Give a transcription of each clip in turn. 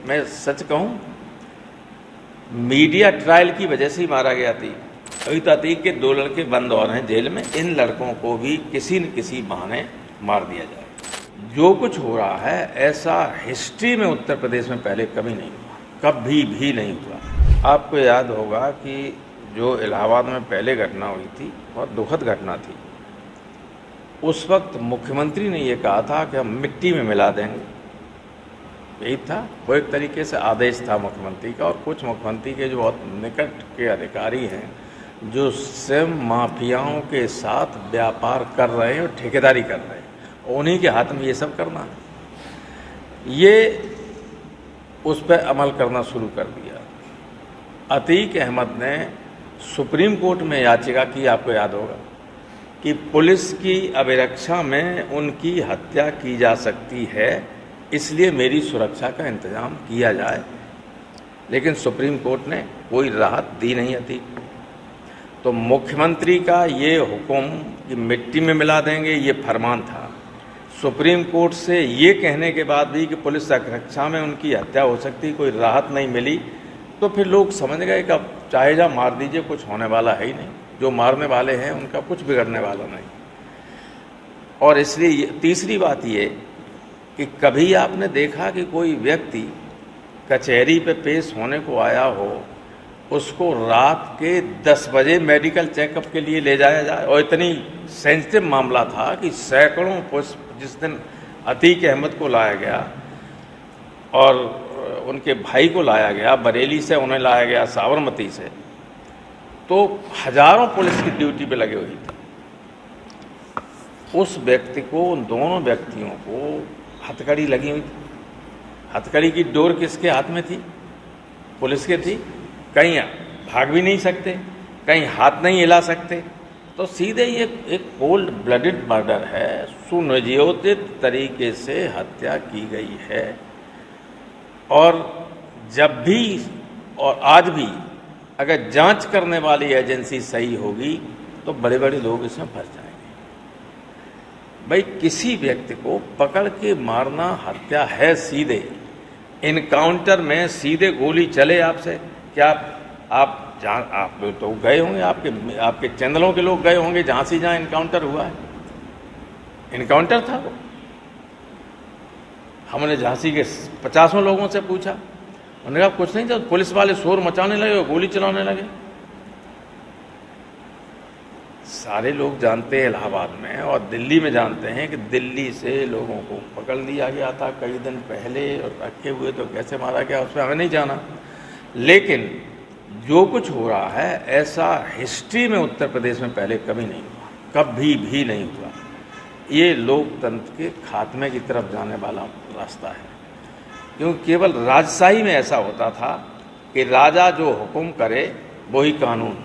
मैं सच कहूं, media trial की वजह से ही मारा गया थी। अभी तो अतीक के 2 लड़के बंद और हैं जेल में, इन लड़कों को भी किसी न किसी बहाने मार दिया जाए। जो कुछ हो रहा है ऐसा हिस्ट्री में उत्तर प्रदेश में पहले कभी नहीं हुआ, कभी भी नहीं हुआ। आपको याद होगा कि जो इलाहाबाद में पहले घटना हुई थी बहुत दुखद घटना थी। उस वक्त मुख्यमंत्री ने ये कहा था कि हम मिट्टी में मिला देंगे, यही था। वो एक तरीके से आदेश था मुख्यमंत्री का। और कुछ मुख्यमंत्री के जो बहुत निकट के अधिकारी हैं जो स्वयं माफियाओं के साथ व्यापार कर रहे हैं और ठेकेदारी कर रहे हैं, उन्हीं के हाथ में ये सब करना है। ये उस पर अमल करना शुरू कर दिया। अतीक अहमद ने सुप्रीम कोर्ट में याचिका की, आपको याद होगा, कि पुलिस की अभिरक्षा में उनकी हत्या की जा सकती है, इसलिए मेरी सुरक्षा का इंतजाम किया जाए। लेकिन सुप्रीम कोर्ट ने कोई राहत दी नहीं अतीक। तो मुख्यमंत्री का ये हुक्म कि मिट्टी में मिला देंगे, ये फरमान था। सुप्रीम कोर्ट से ये कहने के बाद भी कि पुलिस रक्षा में उनकी हत्या हो सकती, कोई राहत नहीं मिली, तो फिर लोग समझ गए कि अब चाहे जा मार दीजिए, कुछ होने वाला है ही नहीं। जो मारने वाले हैं उनका कुछ बिगड़ने वाला नहीं। और इसलिए तीसरी बात ये कि कभी आपने देखा कि कोई व्यक्ति कचहरी पे पेश होने को आया हो, उसको रात के 10 बजे मेडिकल चेकअप के लिए ले जाया जाए? और इतनी सेंसिटिव मामला था कि सैकड़ों पुष्प जिस दिन अतीक अहमद को लाया गया और उनके भाई को लाया गया बरेली से, उन्हें लाया गया साबरमती से, तो हजारों पुलिस की ड्यूटी पे लगे हुई थी। उस व्यक्ति को, उन दोनों व्यक्तियों को हथकड़ी लगी हुई थी। हथकड़ी की डोर किसके हाथ में थी? पुलिस के थी। कहीं भाग भी नहीं सकते, कहीं हाथ नहीं हिला सकते। तो सीधे ये एक कोल्ड ब्लडेड मर्डर है, सुनियोजित तरीके से हत्या की गई है। और जब भी और आज भी अगर जांच करने वाली एजेंसी सही होगी तो बड़े बड़े लोग इसमें फंस जाएंगे। भाई, किसी व्यक्ति को पकड़ के मारना हत्या है सीधे। इनकाउंटर में सीधे गोली चले आपसे, क्या आप तो गए होंगे, आपके चैनलों के लोग गए होंगे झांसी, जहां इनकाउंटर हुआ है। इनकाउंटर था वो। हमने झांसी के 50 लोगों से पूछा, उन्होंने कहा कुछ नहीं था, पुलिस वाले शोर मचाने लगे और गोली चलाने लगे। सारे लोग जानते हैं इलाहाबाद में और दिल्ली में जानते हैं कि दिल्ली से लोगों को पकड़ लिया गया था कई दिन पहले और रखे हुए, तो कैसे मारा गया उस पर हमें नहीं जाना। लेकिन जो कुछ हो रहा है ऐसा हिस्ट्री में उत्तर प्रदेश में पहले कभी नहीं हुआ, कभी भी नहीं हुआ। ये लोकतंत्र के खात्मे की तरफ जाने वाला रास्ता है। क्योंकि केवल राजशाही में ऐसा होता था कि राजा जो हुक्म करे वही कानून,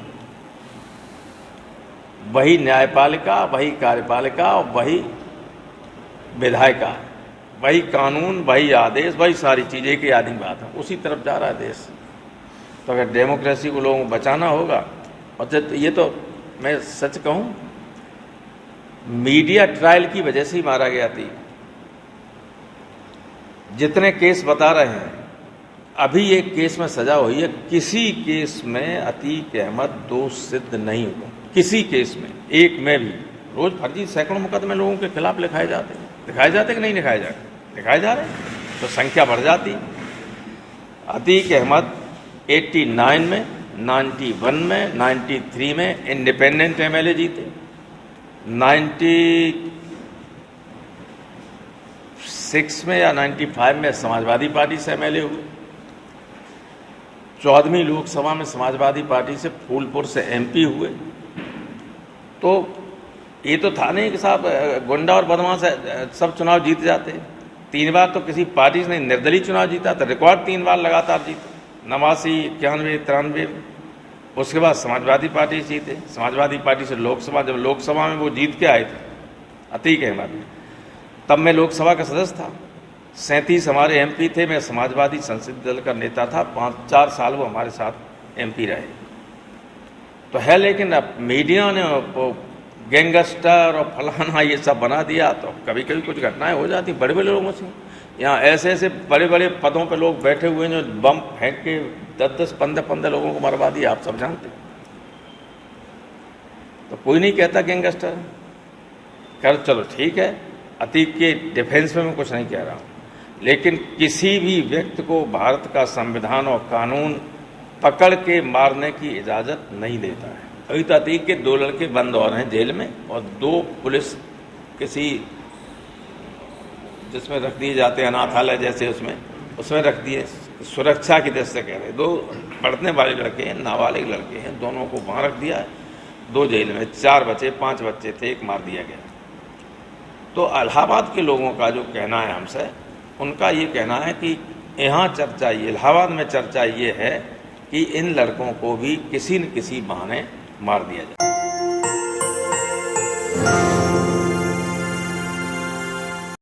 वही न्यायपालिका, वही कार्यपालिका और वही विधायिका, वही कानून, वही आदेश, वही सारी चीज़ें की आधी बात है। उसी तरफ जा रहा है देश। तो अगर डेमोक्रेसी को लोगों को बचाना होगा, और ये तो मैं सच कहूं, मीडिया ट्रायल की वजह से ही मारा गया थी। जितने केस बता रहे हैं, अभी एक केस में सजा हुई है, किसी केस में अतीक अहमद दोष सिद्ध नहीं हुआ, किसी केस में, एक में भी। रोज फर्जी सैकड़ों मुकदमे लोगों के खिलाफ लिखाए जाते कि नहीं लिखाए जाते? लिखाए जा रहे हैं, तो संख्या बढ़ जाती। अतीक अहमद 89 में, 91 में, 93 में इंडिपेंडेंट एमएलए जीते, 96 में या 95 में समाजवादी पार्टी से एमएलए हुए, 14वीं लोकसभा में समाजवादी पार्टी से फूलपुर से एमपी हुए। तो ये तो था नहीं कि साहब गुंडा और बदमाश सब चुनाव जीत जाते। 3 बार तो किसी पार्टी ने निर्दलीय चुनाव जीता था, रिकॉर्ड 3 बार लगातार जीते, 89, 91, 93। उसके बाद समाजवादी पार्टी जीते, समाजवादी पार्टी से लोकसभा, जब लोकसभा में वो जीत के आए थे अतीक अहमद, तब मैं लोकसभा का सदस्य था। 37 हमारे एमपी थे, मैं समाजवादी संसदीय दल का नेता था, 5-4 साल वो हमारे साथ एमपी रहे। तो है, लेकिन अब मीडिया ने गैंगस्टर और फलाना ये सब बना दिया, तो कभी कभी कुछ घटनाएं हो जाती बड़े बड़े लोगों से। यहाँ ऐसे ऐसे बड़े बड़े पदों पे लोग बैठे हुए हैं जो बम फेंक के 10-10, 15-15 लोगों को मरवा दिया, आप सब जानते हैं। तो कोई नहीं कहता गैंगस्टर है। कर चलो ठीक है, अतीक के डिफेंस में मैं कुछ नहीं कह रहा हूँ, लेकिन किसी भी व्यक्ति को भारत का संविधान और कानून पकड़ के मारने की इजाज़त नहीं देता है। अभी तो अतीक के 2 लड़के बंद और हैं जेल में, और 2 पुलिस किसी जिसमें रख दिए जाते हैं अनाथालय जैसे उसमें रख दिए, सुरक्षा की दृष्टि से कह रहे। 2 पढ़ने वाले लड़के हैं, नाबालिग लड़के हैं, दोनों को वहाँ रख दिया है, 2 जेल में। 4 बचे 5 बच्चे थे, एक मार दिया गया। तो इलाहाबाद के लोगों का जो कहना है हमसे, उनका ये कहना है कि यहाँ चर्चा, ये इलाहाबाद में चर्चा ये है कि इन लड़कों को भी किसी न किसी बहाने मार दिया जाए।